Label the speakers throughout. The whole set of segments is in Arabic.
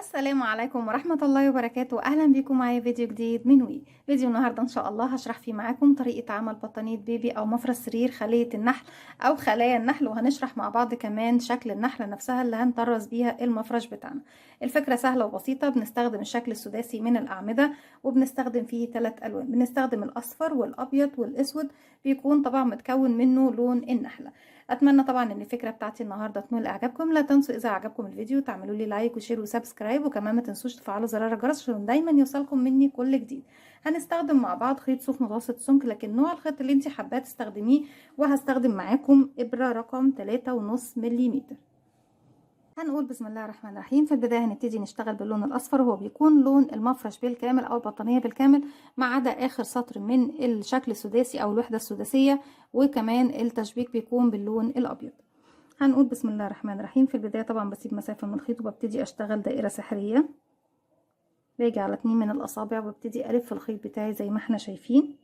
Speaker 1: السلام عليكم ورحمة الله وبركاته. أهلا بيكم معايا فيديو جديد من فيديو النهاردة إن شاء الله هشرح فيه معاكم طريقة عمل بطانية بيبي أو مفرش سرير خلية النحل أو خلايا النحل، وهنشرح مع بعض كمان شكل النحلة نفسها اللي هنطرز بيها المفرش بتاعنا. الفكرة سهلة وبسيطة، بنستخدم الشكل السداسي من الأعمدة وبنستخدم فيه 3 ألوان، بنستخدم الأصفر والأبيض والأسود، بيكون طبعا متكون منه لون النحلة. اتمنى طبعا ان الفكره بتاعتي النهارده تنول اعجابكم. لا تنسوا اذا عجبكم الفيديو تعملوا لي لايك وشير وسبسكرايب، وكمان ما تنسوش تفعلوا زرار الجرس عشان دايما يوصلكم مني كل جديد. هنستخدم مع بعض خيط صوف متوسط سمك، لكن نوع الخيط اللي انت حابه تستخدميه، وهستخدم معاكم ابره رقم 3.5 ملم. هنقول بسم الله الرحمن الرحيم. في البداية هنبتدي نشتغل باللون الأصفر، وهو بيكون لون المفرش بالكامل أو البطانية بالكامل، ما عدا آخر سطر من الشكل السداسي أو الوحدة السداسية، وكمان التشبيك بيكون باللون الأبيض. هنقول بسم الله الرحمن الرحيم. في البداية طبعا بسيب مسافة من الخيط وببتدي أشتغل دائرة سحرية، باجي على 2 من الأصابع وببتدي ألف الخيط بتاعي زي ما احنا شايفين،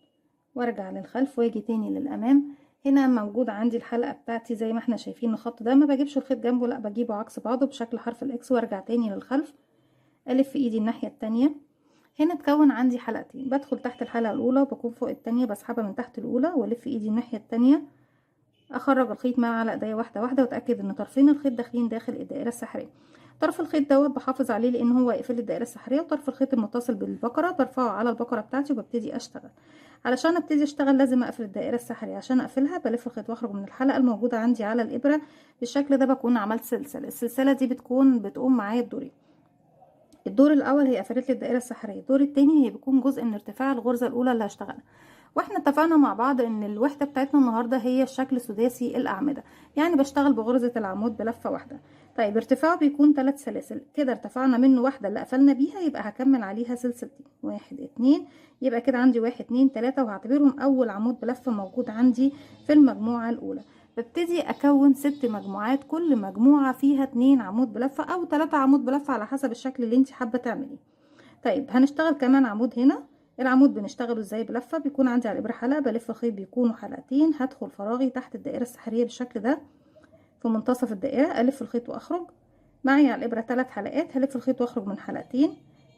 Speaker 1: وارجع للخلف واجي تاني للأمام. هنا موجود عندي الحلقة بتاعتي زي ما احنا شايفين. الخط ده ما بجيبش الخيط جنبه، لا بجيبه عكس بعضه بشكل حرف الاكس، وارجع تاني للخلف الف ايدي الناحية التانية. هنا تكون عندي حلقتين، بدخل تحت الحلقة الاولى وبكون فوق التانية، بسحبها من تحت الاولى والف ايدي الناحية التانية، اخرج الخيط مع على ايديا واحدة واحدة، واتأكد ان طرفين الخيط داخلين داخل الدائرة السحرية. طرف الخيط دوت بحافظ عليه لان هو يقفل الدائرة السحرية، وطرف الخيط المتصل بالبقرة برفعه على البقرة بتاعتي وببتدي اشتغل. علشان ابتدي اشتغل لازم اقفل الدائرة السحرية، عشان اقفلها بلف الخيط واخرج من الحلقة الموجودة عندي على الابرة بالشكل ده. بكون عملت سلسلة، السلسلة دي بتقوم معايا بدورين. الدور الاول هي قفلت لي الدائرة السحرية، الدور التاني هي بيكون جزء من ارتفاع الغرزة الاولى اللي هشتغلها. واحنا اتفقنا مع بعض ان الوحدة بتاعتنا النهاردة هي الشكل سداسي الاعمدة، يعني بشتغل بغرزة العمود بلفة واحدة. طيب ارتفاعه بيكون 3 سلاسل كده، ارتفعنا منه واحدة اللي قفلنا بيها، يبقى هكمل عليها سلسلتين، 1 2، يبقى كده عندي 1 2 3، وهعتبرهم اول عمود بلفة موجود عندي في المجموعة الاولى. ببتدي اكون 6 مجموعات، كل مجموعة فيها 2 عمود بلفة او 3 عمود بلفة على حسب الشكل اللي انت حابة تعمليه. طيب هنشتغل كمان عمود هنا. العمود بنشتغله ازاي؟ بلفه، بيكون عندي على الابره حلقه، بلف خيط بيكونوا حلقتين، هدخل فراغي تحت الدائره السحريه بالشكل ده في منتصف الدائره، الف الخيط واخرج. معايا على الابره 3 حلقات، هلف الخيط واخرج من حلقتين،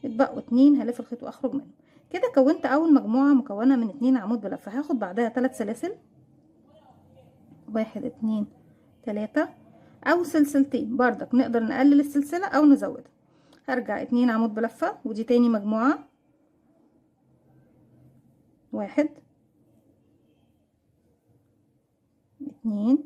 Speaker 1: اتبقوا 2 هلف الخيط واخرج منهم. كده كونت اول مجموعه مكونه من 2 عمود بلفه. هاخد بعدها 3 سلاسل، 1 2 3، او سلسلتين بردك نقدر نقلل السلسله او نزودها. هرجع 2 عمود بلفه، ودي تاني مجموعه، 1 2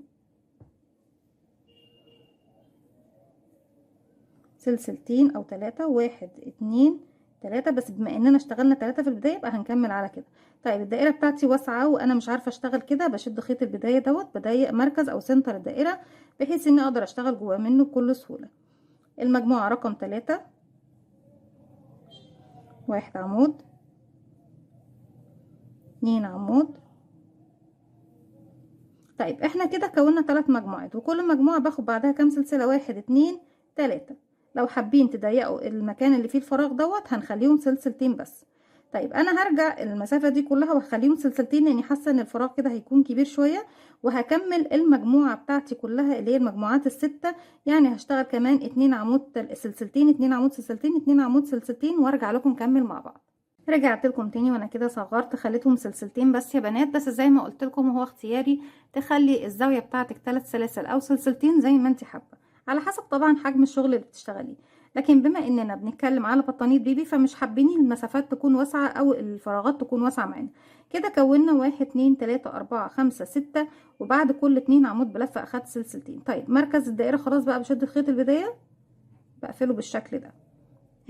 Speaker 1: سلسلتين او 3، 1 2 3، بس بما اننا اشتغلنا 3 في البدايه يبقى هنكمل على كده. طيب الدائره بتاعتي واسعه وانا مش عارفه اشتغل كده، بشد خيط البدايه دوت، بضيق مركز او سنتر الدائره بحيث اني اقدر اشتغل جوه منه بكل سهوله. المجموعه رقم 3، 1 عمود، 2 عمود. طيب احنا كده كونا 3 مجموعات، وكل مجموعه باخد بعدها كام سلسله؟ 1 2 3. لو حابين تضيقوا المكان اللي فيه الفراغ دوت هنخليهم سلسلتين بس. طيب انا هرجع المسافه دي كلها وهخليهم سلسلتين لاني حاسه ان الفراغ كده هيكون كبير شويه، وهكمل المجموعه بتاعتي كلها اللي هي المجموعات ال6. يعني هشتغل كمان 2 عمود سلسلتين، 2 عمود سلسلتين، 2 عمود سلسلتين، وارجع لكم نكمل مع بعض. رجعت لكم تاني وانا كده صغرت خليتهم سلسلتين بس يا بنات، بس زي ما قلت لكم هو اختياري، تخلي الزاويه بتاعتك 3 سلاسل او سلسلتين زي ما انت حابه، على حسب طبعا حجم الشغل اللي بتشتغليه. لكن بما اننا بنتكلم على بطانيه بيبي فمش حابين المسافات تكون واسعه او الفراغات تكون واسعه معانا. كده كونا 1 2 3 4 5 6، وبعد كل 2 عمود بلفه اخدت سلسلتين. طيب مركز الدائره خلاص بقى بشد خيط البدايه بقفله بالشكل ده.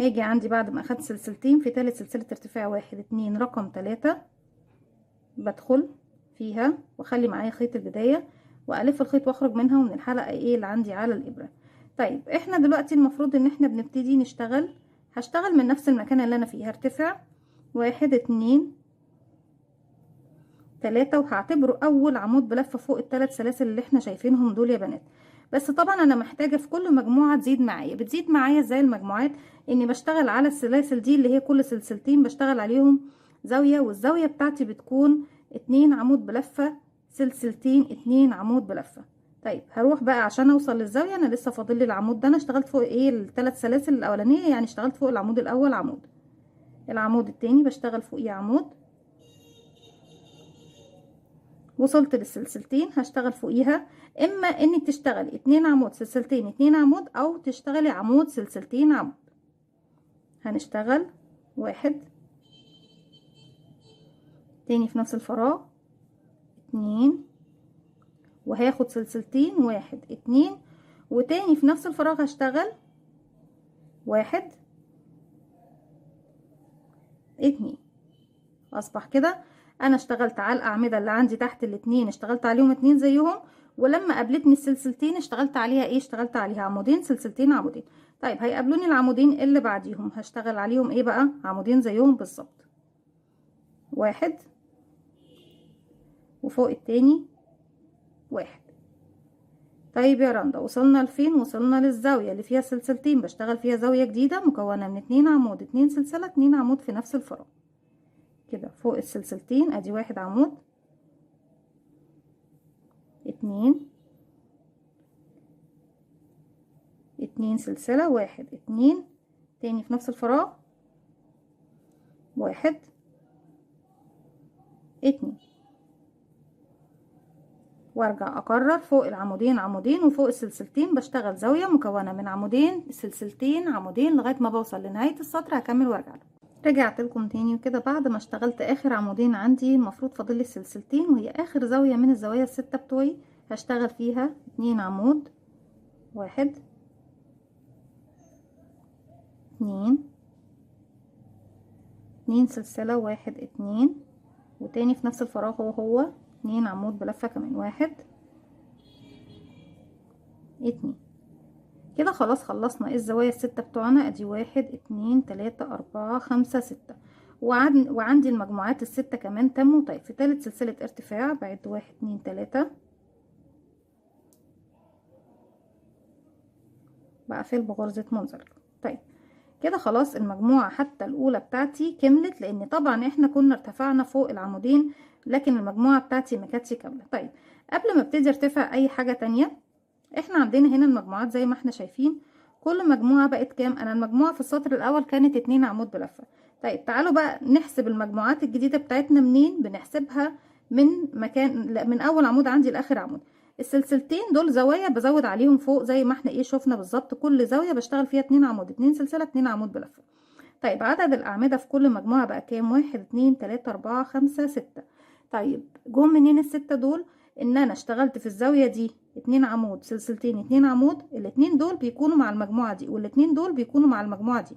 Speaker 1: هاجي عندي بعد ما اخدت سلسلتين في تالت سلسلة ارتفاع 1 2 رقم 3، بدخل فيها واخلي معايا خيط البداية والف الخيط واخرج منها ومن الحلقة ايه اللي عندي على الابرة. طيب احنا دلوقتي المفروض ان احنا بنبتدي نشتغل. هشتغل من نفس المكان اللي انا فيه، هرتفع 1 2 3، وهعتبره اول عمود بلفة فوق الثلاث سلاسل اللي احنا شايفينهم دول يا بنات. بس طبعا انا محتاجة في كل مجموعة تزيد معايا. بتزيد معايا ازاي المجموعات؟ اني بشتغل على السلاسل دي اللي هي كل سلسلتين بشتغل عليهم زاوية، والزاوية بتاعتي بتكون 2 عمود بلفة، سلسلتين 2 عمود بلفة. طيب هروح بقى عشان اوصل للزاويه، انا لسه فاضل لي العمود ده. انا اشتغلت فوق ايه الثلاث سلاسل الاولانيه، يعني اشتغلت فوق العمود الاول عمود، العمود التاني بشتغل فوقيه عمود، وصلت للسلسلتين هشتغل فوقيها. اما انك تشتغلي 2 عمود سلسلتين 2 عمود، او تشتغلي عمود سلسلتين عمود. هنشتغل 1، تاني في نفس الفراغ 2، وهاخد سلسلتين 1 2، وتاني في نفس الفراغ هشتغل 1 2. اصبح كده انا اشتغلت على الاعمده اللي عندي تحت الاتنين، اشتغلت عليهم 2 زيهم، ولما قابلتني السلسلتين اشتغلت عليها ايه، اشتغلت عليها عمودين سلسلتين عمودين. طيب هيقابلوني العمودين اللي بعديهم، هشتغل عليهم ايه بقى، عمودين زيهم بالظبط، 1 وفوق التاني 1. طيب يا رندا وصلنا لفين؟ وصلنا للزاويه اللي فيها سلسلتين، بشتغل فيها زاويه جديده مكونه من 2 عمود 2 سلسله 2 عمود في نفس الفراغ كده. فوق السلسلتين ادي 1 عمود 2 2 سلسلة 1 2، تاني في نفس الفراغ 1 2، وارجع اكرر فوق العمودين عمودين، وفوق السلسلتين بشتغل زاوية مكونة من عمودين سلسلتين عمودين لغاية ما بوصل لنهاية السطر. هكمل وارجع لكم. رجعت لكم تاني وكده بعد ما اشتغلت اخر عمودين عندي، المفروض فاضل لي السلسلتين وهي اخر زاوية من الزوايا الستة بتوعي، هشتغل فيها 2 عمود 1 2 2 سلسلة 1 2، وتاني في نفس الفراغ هو 2 عمود بلفة كمان 1 2 كده. خلاص خلصنا الزوايا الستة بتوعنا، ادي 1 2 3 4 5 6، وعندي المجموعات الستة كمان تموا. طيب في تالت سلسلة ارتفاع بعد 1 2 3، بقفل بغرزة منزلقة. طيب كده خلاص المجموعة حتى الأولى بتاعتي كملت، لأن طبعا احنا كنا ارتفعنا فوق العمودين لكن المجموعة بتاعتي ما كانتش كاملة. طيب قبل ما ابتدي ارتفع أي حاجة تانية، احنا عندنا هنا المجموعات زي ما احنا شايفين، كل مجموعة بقت كام؟ أنا المجموعة في السطر الأول كانت 2 عمود بلفة. طيب تعالوا بقى نحسب المجموعات الجديدة بتاعتنا منين؟ بنحسبها من مكان، من أول عمود عندي لآخر عمود. السلسلتين دول زوايا بزود عليهم فوق زي ما احنا ايه شفنا بالظبط، كل زاوية بشتغل فيها 2 عمود 2 سلسلة 2 عمود بلفة. طيب عدد الأعمدة في كل مجموعة بقى كام؟ 1 2 3 4 5 6. طيب جم منين الستة دول؟ ان انا اشتغلت في الزاوية دي 2 عمود سلسلتين 2 عمود، الاتنين دول بيكونوا مع المجموعة دي والاتنين دول بيكونوا مع المجموعة دي،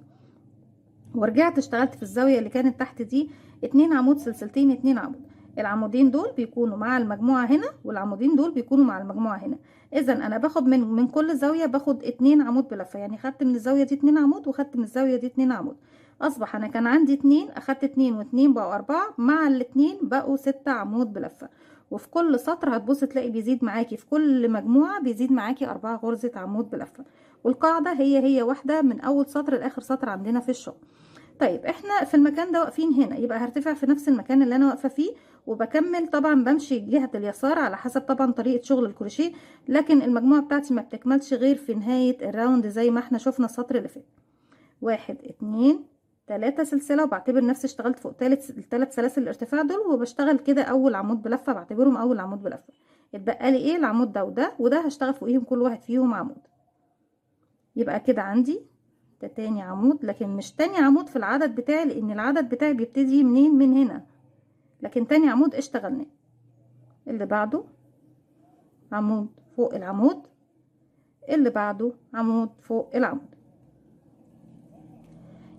Speaker 1: ورجعت اشتغلت في الزاوية اللي كانت تحت دي 2 عمود سلسلتين 2 عمود، العمودين دول بيكونوا مع المجموعة هنا والعمودين دول بيكونوا مع المجموعة هنا. اذا انا باخد من كل زاوية باخد 2 عمود بلفة، يعني خدت من الزاوية دي 2 عمود وخدت من الزاوية دي 2 عمود. اصبح انا كان عندي 2، اخدت 2 و2 بقوا 4، مع الاتنين بقوا 6 عمود بلفة. وفي كل سطر هتبص تلاقي بيزيد معاكي، في كل مجموعة بيزيد معاكي 4 غرزة عمود بلفة، والقاعدة هي واحدة من اول سطر لاخر سطر عندنا في الشغل. طيب احنا في المكان ده واقفين هنا، يبقى هرتفع في نفس المكان اللي انا واقفه فيه وبكمل. طبعا بمشي جهه اليسار على حسب طبعا طريقه شغل الكروشيه، لكن المجموعه بتاعتي ما بتكملش غير في نهايه الراوند زي ما احنا شفنا السطر اللي فات. 1 2 3 سلسله، وبعتبر نفسي اشتغلت فوق الثلاث سلاسل الارتفاع دول، وبشتغل كده اول عمود بلفه، بعتبرهم اول عمود بلفه. اتبقى لي ايه؟ العمود ده وده هشتغل فوقيهم كل واحد فيهم عمود. يبقى كده عندي ده تاني عمود، لكن مش تاني عمود في العدد بتاعي لان العدد بتاعي بيبتدي منين؟ من هنا، لكن تاني عمود اشتغلناه. اللي بعده عمود فوق العمود، اللي بعده عمود فوق العمود.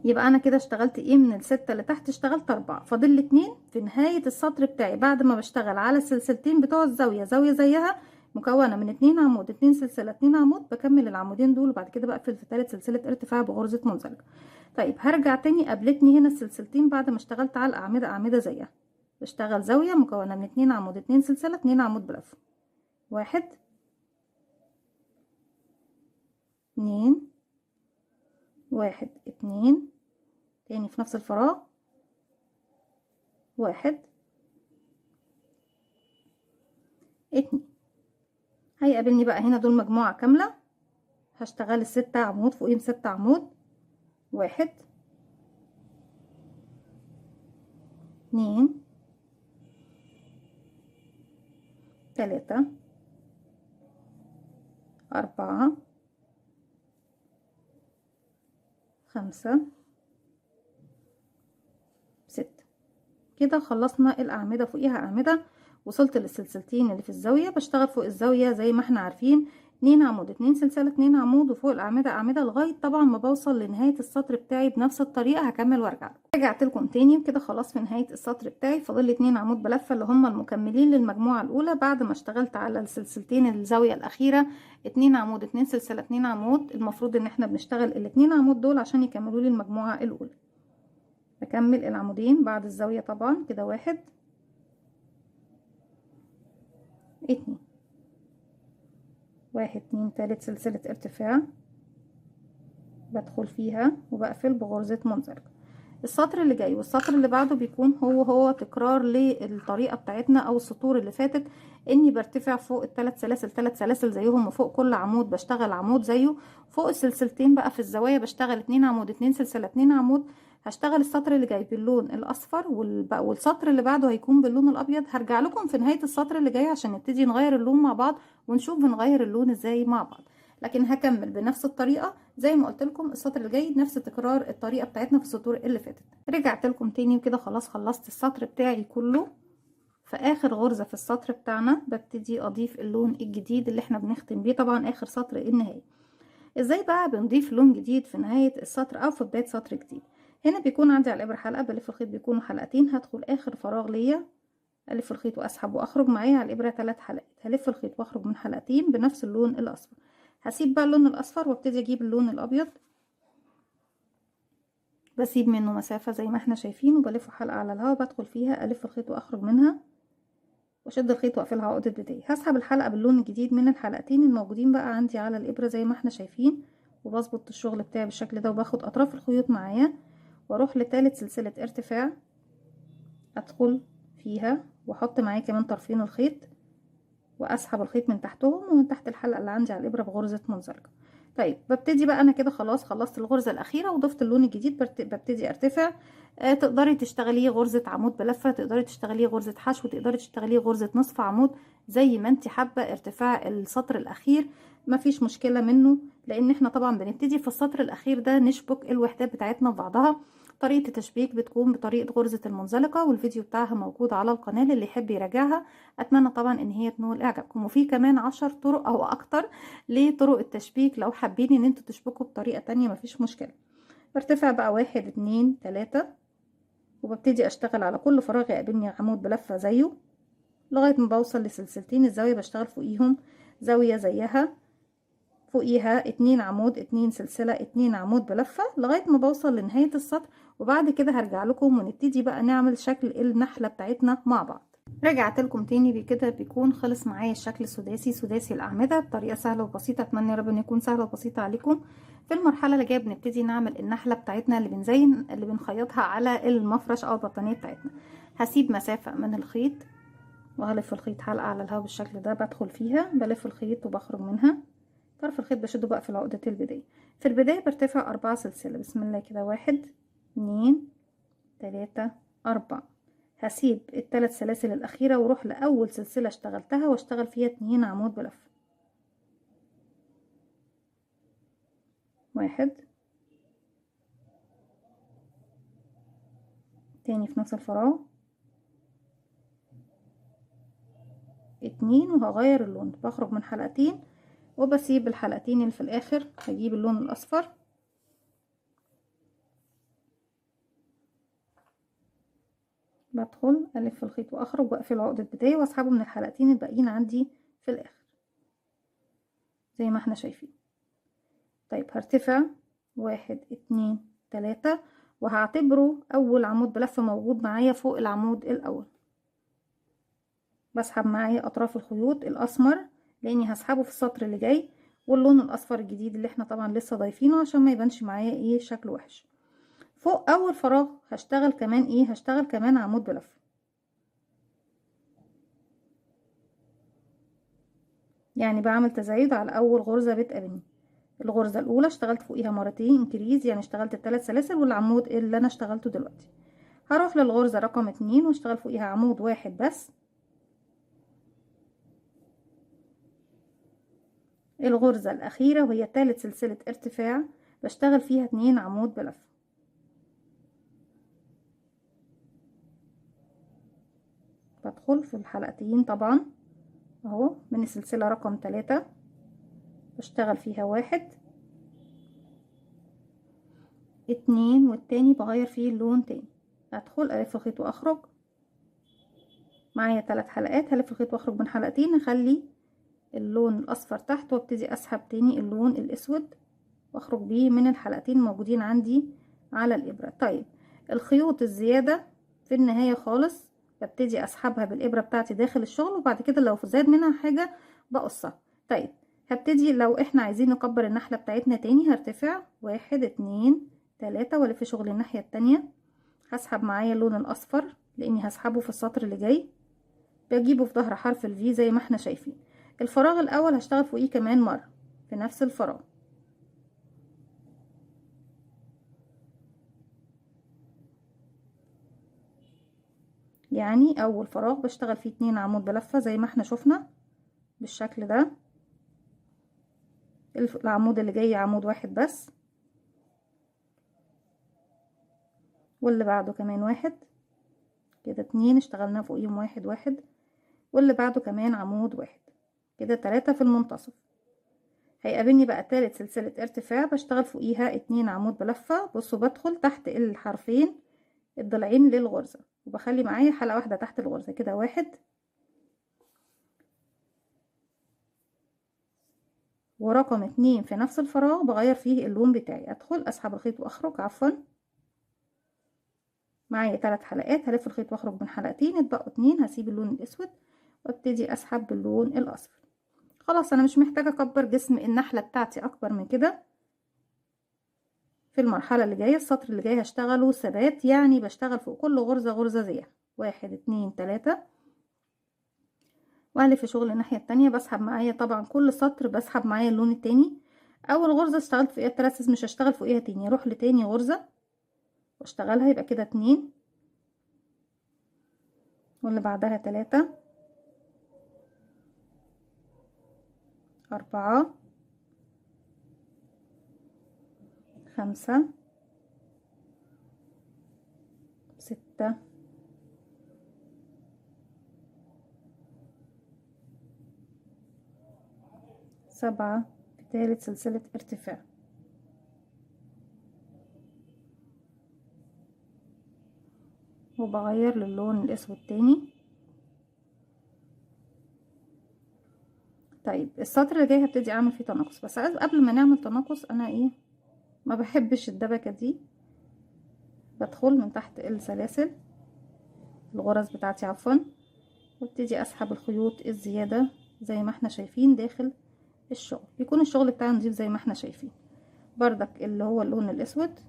Speaker 1: يبقى انا كده اشتغلت ايه؟ من الستة اللي تحت اشتغلت 4، فاضل لي 2 في نهاية السطر بتاعي. بعد ما بشتغل على السلسلتين بتوع الزاوية زاوية زيها مكونة من 2 عمود 2 سلسلة 2 عمود، بكمل العمودين دول وبعد كده بقفل في ثالث سلسلة ارتفاع بغرزة منزلقة. طيب هرجع تاني، قابلتني هنا السلسلتين بعد ما اشتغلت على الأعمدة أعمدة زيها، بشتغل زاوية مكونة من 2 عمود 2 سلسلة 2 عمود بلفة. 1 2 1 2، تاني في نفس الفراغ 1 2. هيقابلني بقى هنا دول مجموعة كاملة، هشتغل الستة عمود فوقيهم 6 عمود. 1 2 3 4 5 6. كده خلصنا الأعمدة، فوقيها أعمدة. وصلت للسلسلتين اللي في الزاوية، بشتغل فوق الزاوية زي ما احنا عارفين 2 عمود 2 سلسلة 2 عمود، وفوق الأعمدة أعمدة لغاية طبعا ما بوصل لنهاية السطر بتاعي بنفس الطريقة. هكمل وارجع لكم. رجعت لكم تاني وكده خلاص في نهاية السطر بتاعي، فاضل لي 2 عمود بلفة اللي هم المكملين للمجموعة الأولى. بعد ما اشتغلت على السلسلتين الزاوية الأخيرة 2 عمود 2 سلسلة 2 عمود، المفروض ان احنا بنشتغل الاتنين عمود دول عشان يكملوا لي المجموعة الأولى. بكمل العمودين بعد الزاوية طبعا كده 1 2 1 2 تالت سلسلة ارتفاع بدخل فيها وبقفل بغرزة منزلقة. السطر اللي جاي والسطر اللي بعده بيكون هو تكرار للطريقة بتاعتنا او السطور اللي فاتت، اني برتفع فوق الثلاث سلاسل 3 سلاسل زيهم، وفوق كل عمود بشتغل عمود زيه. فوق السلسلتين بقى في الزوايا بشتغل 2 عمود 2 سلسلة 2 عمود. هشتغل السطر اللي جاي باللون الاصفر والسطر اللي بعده هيكون باللون الابيض. هرجع لكم في نهاية السطر اللي جاي عشان نبتدي نغير اللون مع بعض ونشوف بنغير اللون ازاي مع بعض. لكن هكمل بنفس الطريقة زي ما قلت لكم. السطر اللي جاي نفس تكرار الطريقة بتاعتنا في السطور اللي فاتت. رجعت لكم تاني وكده خلاص خلصت السطر بتاعي كله. في اخر غرزة في السطر بتاعنا ببتدي اضيف اللون الجديد اللي احنا بنختم بيه طبعا اخر سطر النهاية. ازاي بقى بنضيف لون جديد في نهاية السطر او في بداية سطر جديد؟ هنا بيكون عندي على الابرة حلقة، بلف الخيط بيكونوا حلقتين. هدخل اخر فراغ ليا، الف الخيط واسحب واخرج معايا على الابرة 3 حلقات. هلف الخيط واخرج من حلقتين بنفس اللون الاصفر. هسيب بقى اللون الاصفر وابتدي اجيب اللون الابيض، بسيب منه مسافة زي ما احنا شايفين وبلف حلقة على الهواء بدخل فيها، الف الخيط واخرج منها واشد الخيط واقفلها عقدة بداية. هسحب الحلقة باللون الجديد من الحلقتين الموجودين بقى عندي على الابرة زي ما احنا شايفين، وبظبط الشغل بتاعي بالشكل ده، وباخد اطراف الخيوط معايا واروح لتالت سلسلة ارتفاع ادخل فيها واحط معايا كمان طرفين الخيط واسحب الخيط من تحتهم ومن تحت الحلقة اللي عندي على الابرة بغرزة منزلقة. طيب ببتدي بقى انا كده خلاص خلصت الغرزة الاخيرة وضفت اللون الجديد. ببتدي ارتفع. تقدري تشتغليه غرزة عمود بلفة، تقدري تشتغليه غرزة حشو، تقدري تشتغليه غرزة نصف عمود، زي ما انت حابة. ارتفاع السطر الاخير مفيش مشكلة منه، لان احنا طبعا بنبتدي في السطر الاخير ده نشبك الوحدات بتاعتنا ببعضها. طريقة التشبيك بتكون بطريقة غرزة المنزلقة، والفيديو بتاعها موجود على القناة اللي يحب يراجعها. اتمنى طبعا ان هي تنول اعجابكم، وفي كمان 10 طرق او اكتر لطرق التشبيك لو حابين ان انتوا تشبكوا بطريقة تانية مفيش مشكلة. برتفع بقى 1 2 3 وببتدي اشتغل على كل فراغ يقابلني عمود بلفة زيه لغاية ما بوصل لسلسلتين الزاوية بشتغل فوقيهم زاوية زيها، فوقيها 2 عمود 2 سلسلة 2 عمود بلفة لغاية ما بوصل لنهاية السطر. وبعد كده هرجع لكم ونبتدي بقى نعمل شكل النحلة بتاعتنا مع بعض. رجعت لكم تاني بكده بيكون خلص معايا الشكل سداسي الأعمدة بطريقة سهلة وبسيطة. أتمنى يا رب إن يكون سهلة وبسيطة عليكم. في المرحلة اللي جاية بنبتدي نعمل النحلة بتاعتنا اللي بنزين اللي بنخيطها على المفرش أو البطانية بتاعتنا. هسيب مسافة من الخيط وهلف الخيط حلقة على الهواء بالشكل ده، بدخل فيها بلف الخيط وبخرج منها. طرف الخيط بشده بقى في عقدة البداية. في البداية برتفع 4 سلسلة. بسم الله كده 1 2 3 4. هسيب الثلاث سلاسل الأخيرة واروح لأول سلسلة اشتغلتها واشتغل فيها 2 عمود بلف. 1 تاني في نفس الفراغ 2 وهغير اللون، بخرج من حلقتين وبسيب الحلقتين اللي في الآخر. هجيب اللون الأصفر بدخل ألف الخيط وأخرج وأقفل عقدة بداية وأسحبه من الحلقتين الباقيين عندي في الآخر زي ما احنا شايفين. طيب هرتفع 1 2 3 وهعتبره أول عمود بلف موجود معايا فوق العمود الأول. بسحب معايا أطراف الخيوط الأسمر لأني هسحبه في السطر اللي جاي، واللون الأصفر الجديد اللي احنا طبعا لسه ضايفينه عشان ما يبانش معايا ايه شكله وحش. فوق أول فراغ هشتغل كمان ايه، هشتغل كمان عمود بلف. يعني بعمل تزايد على اول غرزة بتقابلني. الغرزة الاولى اشتغلت فوقيها مرتين انكريز، يعني اشتغلت الثلاث سلاسل والعمود اللي انا اشتغلته دلوقتي. هروح للغرزة رقم 2 واشتغل فوقيها عمود واحد بس. الغرزة الاخيرة وهي ثالث سلسلة ارتفاع بشتغل فيها 2 عمود بلفة. بدخل في الحلقتين طبعا اهو من السلسلة رقم 3 بشتغل فيها 1 2 والتاني بغير فيه اللون تاني. ادخل الف الخيط واخرج، معايا 3 حلقات، هلف الخيط واخرج من حلقتين، اخلي اللون الاصفر تحت وابتدي اسحب تاني اللون الاسود واخرج بيه من الحلقتين الموجودين عندي على الابرة. طيب الخيوط الزيادة في النهاية خالص ببتدي اسحبها بالابرة بتاعتي داخل الشغل، وبعد كده لو زاد منها حاجة بقصها. طيب هبتدي لو احنا عايزين نكبر النحلة بتاعتنا تاني هرتفع 1 2 3 والف شغل الناحية التانية. هسحب معايا اللون الاصفر لاني هسحبه في السطر اللي جاي، بجيبه في ظهر حرف الفي زي ما احنا شايفين. الفراغ الاول هشتغل فوقيه كمان مرة في نفس الفراغ. يعني اول فراغ بشتغل فيه 2 عمود بلفة زي ما احنا شفنا بالشكل ده. العمود اللي جاي عمود واحد بس، واللي بعده كمان واحد، كده 2 اشتغلنا فوقيهم واحد واحد، واللي بعده كمان عمود واحد، كده 3 في المنتصف. هيقابلني بقى تالت سلسلة ارتفاع بشتغل فوقيها 2 عمود بلفة. بصوا بدخل تحت الحرفين الضلعين للغرزة وبخلي معايا حلقة واحدة تحت الغرزة، كده 1 ورقم 2 في نفس الفراغ بغير فيه اللون بتاعي. ادخل اسحب الخيط واخرج، عفوا معايا 3 حلقات، هلف الخيط واخرج من حلقتين، اتبقوا 2 هسيب اللون الاسود وابتدي اسحب باللون الاصفر. خلاص انا مش محتاجة اكبر جسم النحلة بتاعتي اكبر من كده. في المرحلة اللي جاية السطر اللي جاي هشتغله ثبات، يعني بشتغل فوق كل غرزة غرزة زيها 1 2 3 والف شغل الناحية التانية. بسحب معايا طبعا كل سطر بسحب معايا اللون التاني. اول غرزة اشتغلت فوقيها 3 مش هشتغل فوقيها تاني، اروح لتاني غرزة واشتغلها يبقى كده 2 واللي بعدها 3 4 5 6 7 في تالت سلسلة ارتفاع. وبغير للون الاسود تاني. طيب السطر اللي جاي هبتدي اعمل فيه تناقص، بس قبل ما نعمل تناقص انا ما بحبش الدبكة دي. بدخل من تحت السلاسل الغرز بتاعتي عفوا وابتدي اسحب الخيوط الزيادة زي ما احنا شايفين داخل الشغل. بيكون الشغل بتاعنا نضيف زي ما احنا شايفين. بردك اللي هو اللون الاسود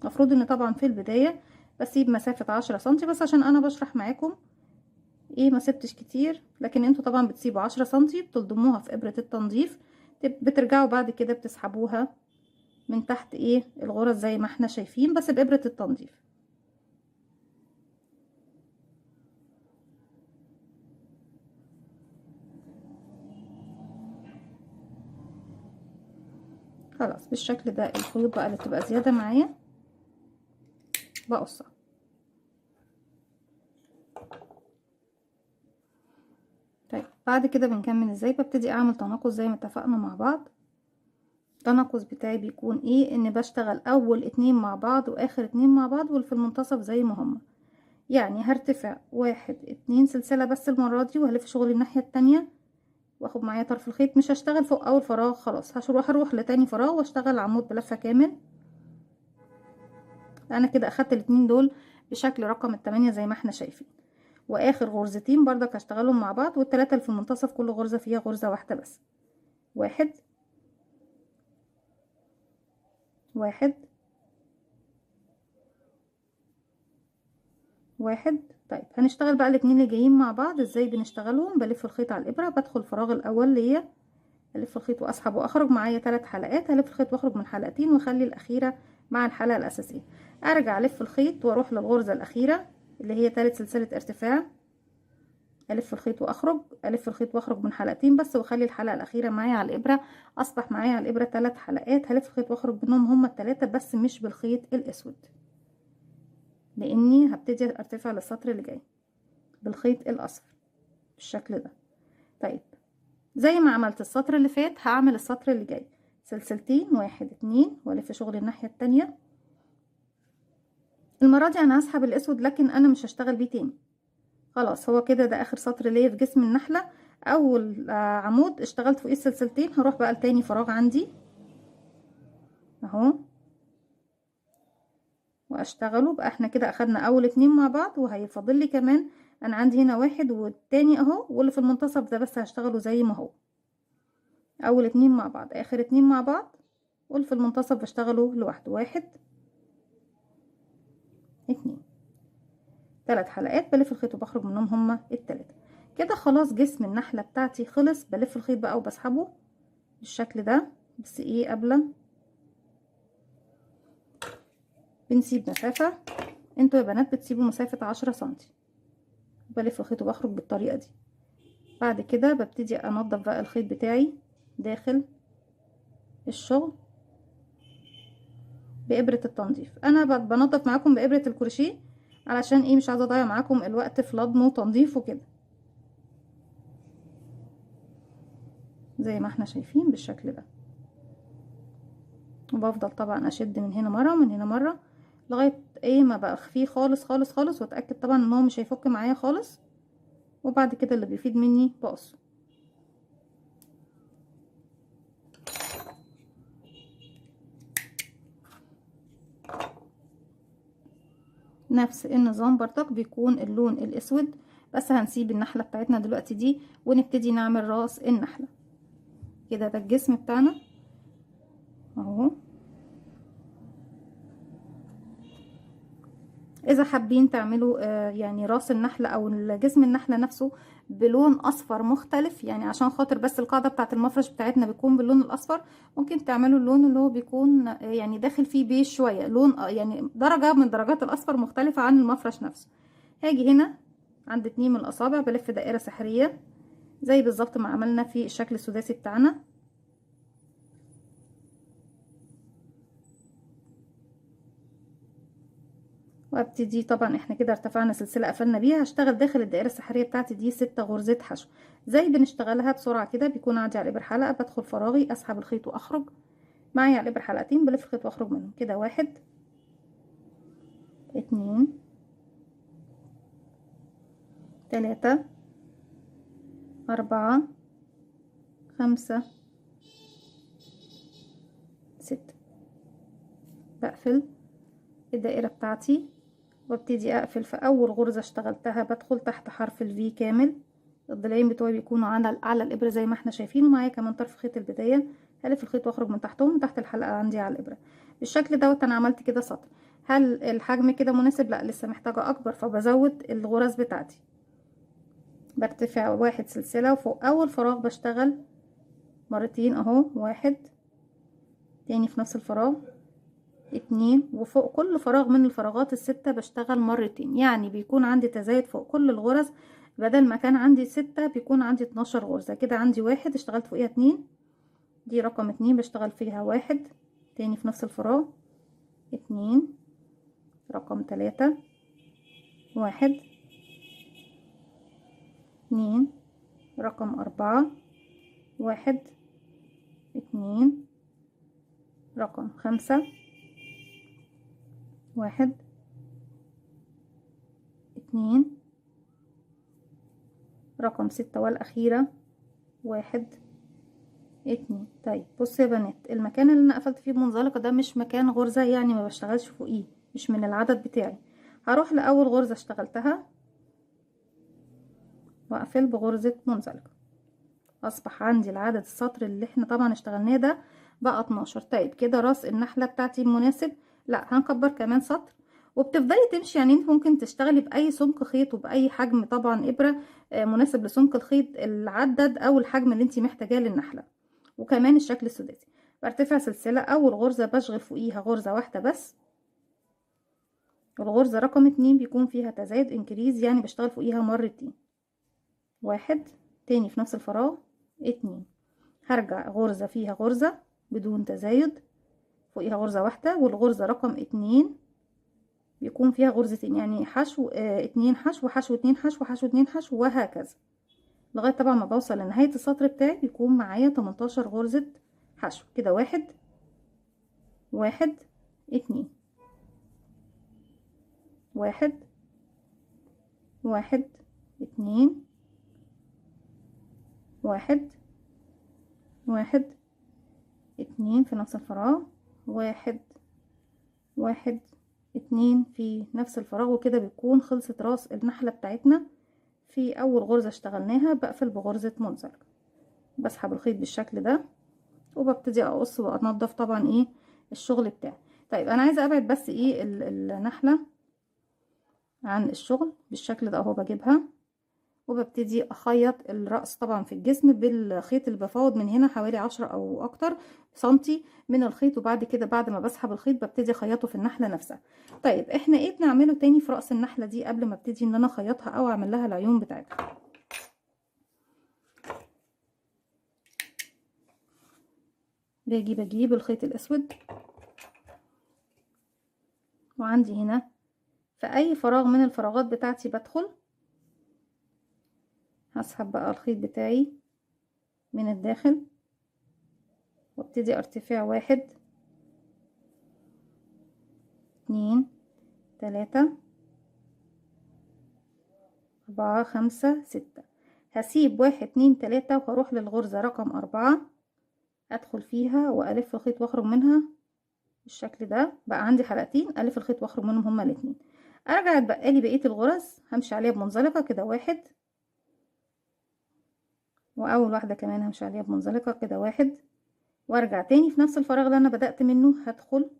Speaker 1: مفروض ان طبعا في البداية بسيب مسافة 10 سنتي، بس عشان انا بشرح معاكم ما سبتش كتير، لكن انتوا طبعا بتسيبوا 10 سنتي بتلضموها في ابرة التنظيف، بترجعوا بعد كده بتسحبوها من تحت الغرز زي ما احنا شايفين بس بإبرة التنظيف. خلاص بالشكل ده الخيوط بقى اللي بتبقى زيادة معايا بقصها. طيب بعد كده بنكمل ازاي. ببتدي اعمل تناقص زي ما اتفقنا مع بعض. التناقص بتاعي بيكون ان بشتغل اول 2 مع بعض واخر 2 مع بعض واللي في المنتصف زي ما هما. يعني هرتفع 1 2 سلسلة بس المرة دي وهلف شغلي الناحية التانية واخد معايا طرف الخيط، مش هشتغل فوق اول فراغ خلاص، هروح لتاني فراغ واشتغل عمود بلفة كامل. انا كده اخدت الاتنين دول بشكل رقم 8 زي ما احنا شايفين. واخر غرزتين برضك هشتغلهم مع بعض، والتلاتة اللي في المنتصف كل غرزة فيها غرزة واحدة بس. 1 1 1 طيب هنشتغل بقى الاتنين اللي جايين مع بعض. ازاي بنشتغلهم؟ بلف الخيط على الابره، بدخل الفراغ الاول ليا، الف الخيط واسحب واخرج، معايا 3 حلقات، هلف الخيط واخرج من حلقتين واخلي الاخيره مع الحلقه الاساسيه. ارجع الف الخيط واروح للغرزه الاخيره اللي هي ثالث سلسله ارتفاع، الف الخيط واخرج، الف الخيط واخرج من حلقتين بس واخلي الحلقه الاخيره معايا على الابره. اصبح معايا على الابره 3 حلقات، هلف الخيط واخرج منهم هما ال3 بس مش بالخيط الاسود، لاني هبتدي ارتفع للسطر اللي جاي بالخيط الاصفر بالشكل ده. طيب زي ما عملت السطر اللي فات هعمل السطر اللي جاي سلسلتين، 1 2 والف شغل الناحيه التانية. المره دي انا هسحب الاسود لكن انا مش هشتغل بيه تاني، خلاص هو كده ده اخر سطر ليا في جسم النحله. اول عمود اشتغلت فوقيه السلسلتين، هروح بقى لتاني فراغ عندي اهو واشتغله بقى. احنا كده اخدنا اول 2 مع بعض وهيفضل لي كمان، انا عندي هنا 1 والتاني اهو، واللي في المنتصف ده بس هشتغله زي ما هو. اول 2 مع بعض، اخر 2 مع بعض، واللي في المنتصف بشتغله لوحده. 1 2 3 حلقات بلف الخيط وبخرج منهم هما ال3 كده. خلاص جسم النحله بتاعتي خلص. بلف الخيط بقى وبسحبه بالشكل ده، بس ايه قبل بنسيب مسافه، انتوا يا بنات بتسيبوا مسافه 10 سنتي. بلف الخيط وبخرج بالطريقه دي. بعد كده ببتدي انضف بقى الخيط بتاعي داخل الشغل بإبرة التنظيف. انا بنضف معاكم بإبرة الكروشيه علشان ايه، مش عايزه اضيع معاكم الوقت في لضم وتنظيف وكده. زي ما احنا شايفين بالشكل ده، وبفضل طبعا اشد من هنا مره ومن هنا مره لغايه ايه ما بقى اخفيه خالص خالص خالص، واتاكد طبعا ان هو مش هيفك معايا خالص. وبعد كده اللي بيفيد مني بقص. نفس النظام برضك بيكون اللون الاسود، بس هنسيب النحله بتاعتنا دلوقتي دي ونبتدي نعمل راس النحله. كده ده الجسم بتاعنا اهو. اذا حابين تعملوا يعني راس النحله او جسم النحله نفسه بلون اصفر مختلف، يعني عشان خاطر بس القاعده بتاعه المفرش بتاعتنا بتكون باللون الاصفر، ممكن تعملوا اللون اللي هو بيكون يعني داخل فيه بيج شويه، لون يعني درجه من درجات الاصفر مختلفه عن المفرش نفسه. هاجي هنا عند 2 من الاصابع بلف دائره سحريه زي بالظبط ما عملنا في الشكل السداسي بتاعنا. وابتدي طبعا احنا كده ارتفعنا سلسله قفلنا بيها، هشتغل داخل الدائره السحريه بتاعتي دي 6 غرزات حشو زي بنشتغلها بسرعه كده. بيكون عندي على الابر حلقه، بدخل فراغي اسحب الخيط واخرج، معايا على الابر حلقتين بلف الخيط واخرج منهم كده. 1 2 3 4 5 6. بقفل الدائره بتاعتي وابتدي اقفل في اول غرزه اشتغلتها، بدخل تحت حرف الفي كامل. الضلعين بتوعي بيكونوا على الابره زي ما احنا شايفين، ومعايا كمان طرف خيط البدايه. هلف الخيط واخرج من تحتهم من تحت الحلقه عندي على الابره بالشكل دوت. انا عملت كده سطر. هل الحجم كده مناسب؟ لا لسه محتاجه اكبر، فبزود الغرز بتاعتي. برتفع 1 سلسله وفوق اول فراغ بشتغل مرتين اهو. 1 تاني في نفس الفراغ، 2 وفوق كل فراغ من الفراغات ال6 بشتغل مرتين، يعني بيكون عندي تزايد فوق كل الغرز. بدل ما كان عندي 6 بيكون عندي 12 غرزة كده. عندي 1 اشتغلت فوقيها 2، دي رقم 2 بشتغل فيها 1 تاني في نفس الفراغ، 2 رقم 3 1 2 رقم 4 1 2 رقم 5 1 2 رقم 6 والأخيرة 1 2. طيب بصوا يا بنات، المكان اللي انا قفلت فيه بمنزلقه ده مش مكان غرزه، يعني ما بشتغلش فوقيه، مش من العدد بتاعي. هروح لاول غرزه اشتغلتها واقفل بغرزه منزلقه. اصبح عندي العدد السطر اللي احنا طبعا اشتغلناه ده بقى 12. طيب كده راس النحله بتاعتي مناسب؟ لا هنكبر كمان سطر وبتفضلي تمشي. يعني انت ممكن تشتغلي باي سمك خيط وباي حجم طبعا ابره مناسب لسمك الخيط العدد او الحجم اللي انت محتاجاه للنحله. وكمان الشكل السداسي. برتفع سلسله، اول غرزه بشغل فوقيها غرزه واحده بس. الغرزه رقم 2 بيكون فيها تزايد انكريز، يعني بشتغل فوقيها مرتين. 1 تاني في نفس الفراغ 2. هرجع غرزه فيها غرزه بدون تزايد، فوقيها غرزه واحده، والغرزه رقم 2 بيكون فيها غرزتين، يعني حشو 2 حشو، حشو 2 حشو، حشو 2 حشو، وهكذا لغايه طبعا ما بوصل لنهايه السطر بتاعي بيكون معايا 18 غرزه حشو كده. 1 1 2 1 1 2 1 1 2 في نفس الفراغ، 1 1 2 في نفس الفراغ. وكده بتكون خلصت راس النحله بتاعتنا. في اول غرزه اشتغلناها بقفل بغرزه منزلقه، بسحب الخيط بالشكل ده وببتدي اقص وانضف طبعا ايه الشغل بتاعي. طيب انا عايزه ابعد بس ايه النحله عن الشغل بالشكل ده اهو. بجيبها وببتدي اخيط الرأس طبعا في الجسم بالخيط اللي بفاوض من هنا حوالي 10 او اكتر سنتي من الخيط، وبعد كده بعد ما بسحب الخيط ببتدي اخيطه في النحله نفسها. طيب احنا ايه بنعمله تاني في رأس النحله دي قبل ما ابتدي ان انا اخيطها او اعمل لها العيون بتاعتها؟ بجيب الخيط الاسود، وعندي هنا في اي فراغ من الفراغات بتاعتي بدخل هسحب بقى الخيط بتاعي من الداخل وابتدي ارتفع 1 2 3 4 5 6. هسيب 1 2 3 وهروح للغرزة رقم 4 ادخل فيها والف الخيط واخرج منها بالشكل ده. بقى عندي حلقتين الف الخيط واخرج منهم هما الاتنين. ارجع اتبقى لي بقية الغرز همشي عليها بمنزلقة كده 1، واول واحدة كمان همشي عليها بمنزلقة كده 1، وارجع تاني في نفس الفراغ اللي انا بدأت منه هدخل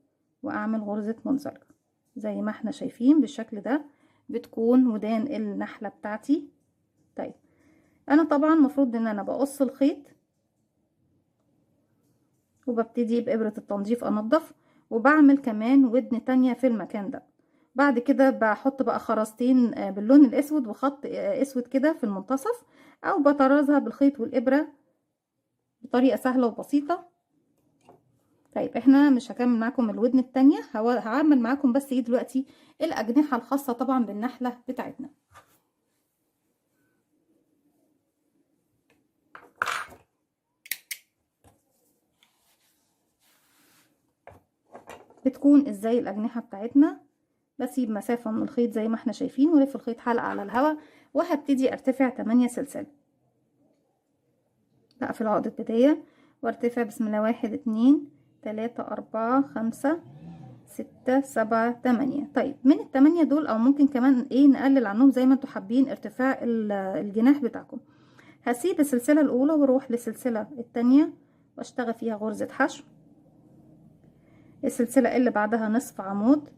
Speaker 1: واعمل غرزة منزلقة زي ما احنا شايفين بالشكل ده بتكون ودان النحلة بتاعتي. طيب انا طبعا مفروض ان انا بقص الخيط وببتدي بإبرة التنظيف انضف، وبعمل كمان ودن تانية في المكان ده. بعد كده بحط بقى خرزتين باللون الاسود وخط اسود كده في المنتصف، او بطرزها بالخيط والابرة بطريقة سهلة وبسيطة. طيب احنا مش هكمل معاكم الودن التانية، هعمل معاكم بس ايه دلوقتي الاجنحة الخاصة طبعا بالنحلة بتاعتنا. بتكون ازاي الاجنحة بتاعتنا؟ بسيب مسافة من الخيط زي ما احنا شايفين ولف الخيط حلقة على الهواء، وهبتدي ارتفع 8 سلسلة. بقفل عقدة بداية وارتفع بسم الله 1 2 3 4 5 6 7 8. طيب من ال8 دول او ممكن كمان ايه نقلل عنهم زي ما انتوا حابين ارتفاع الجناح بتاعكم. هسيب السلسلة الاولى واروح للسلسلة التانية واشتغل فيها غرزة حشو. السلسلة اللي بعدها نصف عمود،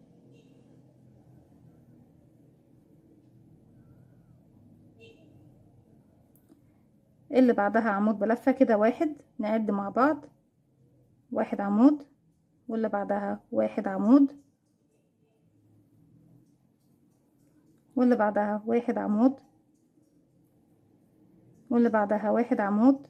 Speaker 1: اللي بعدها عمود بلفة كده 1. نعد مع بعض 1 عمود، واللي بعدها 1 عمود، واللي بعدها 1 عمود، واللي بعدها 1 عمود.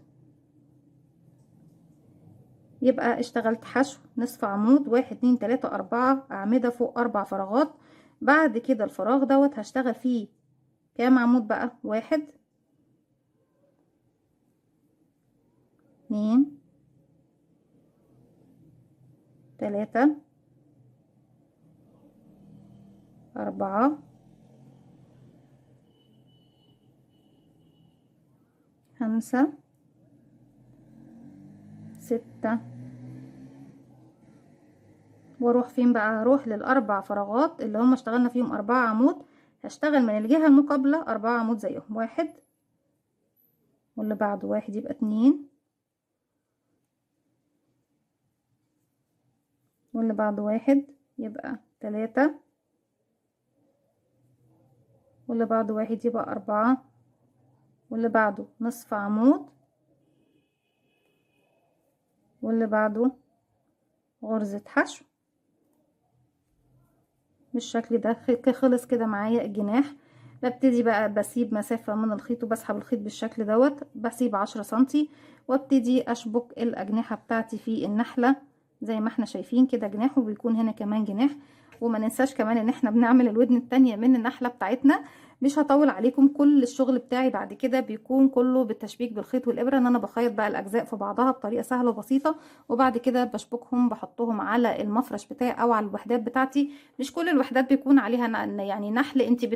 Speaker 1: يبقى اشتغلت حشو نصف عمود 1 2 3 4 أعمدة فوق 4 فراغات. بعد كده الفراغ دوت هشتغل فيه كام عمود بقى؟ 1 2 3 4 5 6. واروح فين بقى؟ هروح للاربع فراغات اللي هم اشتغلنا فيهم 4 عمود، هشتغل من الجهة المقابلة 4 عمود زيهم. 1 واللي بعده 1 يبقى 2، واللي بعده 1 يبقى 3، واللي بعده واحد يبقى 4، واللي بعده نصف عمود، واللي بعده غرزة حشو بالشكل ده. خلص كده معايا الجناح. ببتدي بقى بسيب مسافة من الخيط وبسحب الخيط بالشكل دوت، بسيب 10 سنتي، وابتدي اشبك الاجنحة بتاعتي في النحلة زي ما احنا شايفين كده جناح، وبيكون هنا كمان جناح. وما ننساش كمان ان احنا بنعمل الودن التانية من النحلة بتاعتنا. مش هطول عليكم، كل الشغل بتاعي بعد كده بيكون كله بالتشبيك بالخيط والابرة، ان انا بخيط بقى الاجزاء في بعضها بطريقة سهلة وبسيطة، وبعد كده بشبكهم بحطهم على المفرش بتاعي او على الوحدات بتاعتي. مش كل الوحدات بيكون عليها يعني نحل، انت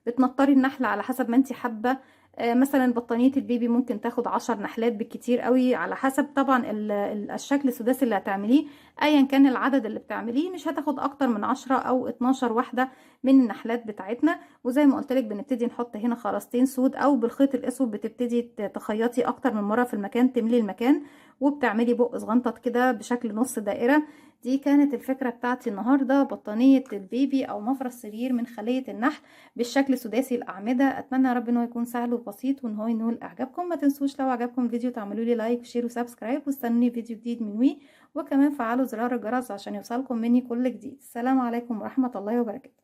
Speaker 1: بتنطري النحل على حسب ما انت حابة. مثلا بطانية البيبي ممكن تاخد 10 نحلات بالكتير قوي، على حسب طبعا الشكل السداسي اللي هتعمليه. ايا كان العدد اللي بتعمليه مش هتاخد اكتر من 10 او 12 واحدة من النحلات بتاعتنا. وزي ما قلت لك بنبتدي نحط هنا خرزتين سود، او بالخيط الاسود بتبتدي تخيطي اكتر من مرة في المكان، تملي المكان، وبتعملي بق صغنطط كده بشكل نص دائرة. دي كانت الفكرة بتاعتي النهاردة، بطانية البيبي او مفرش سرير من خلية النحل بالشكل سداسي الأعمدة. أتمنى يا رب إن هو يكون سهل وبسيط وإن هو ينول إعجابكم. ما تنسوش لو عجبكم الفيديو تعملوا لي لايك وشير وسبسكرايب، واستنوني فيديو جديد من وي. وكمان فعلوا زرار الجرس عشان يوصلكم مني كل جديد. السلام عليكم ورحمة الله وبركاته.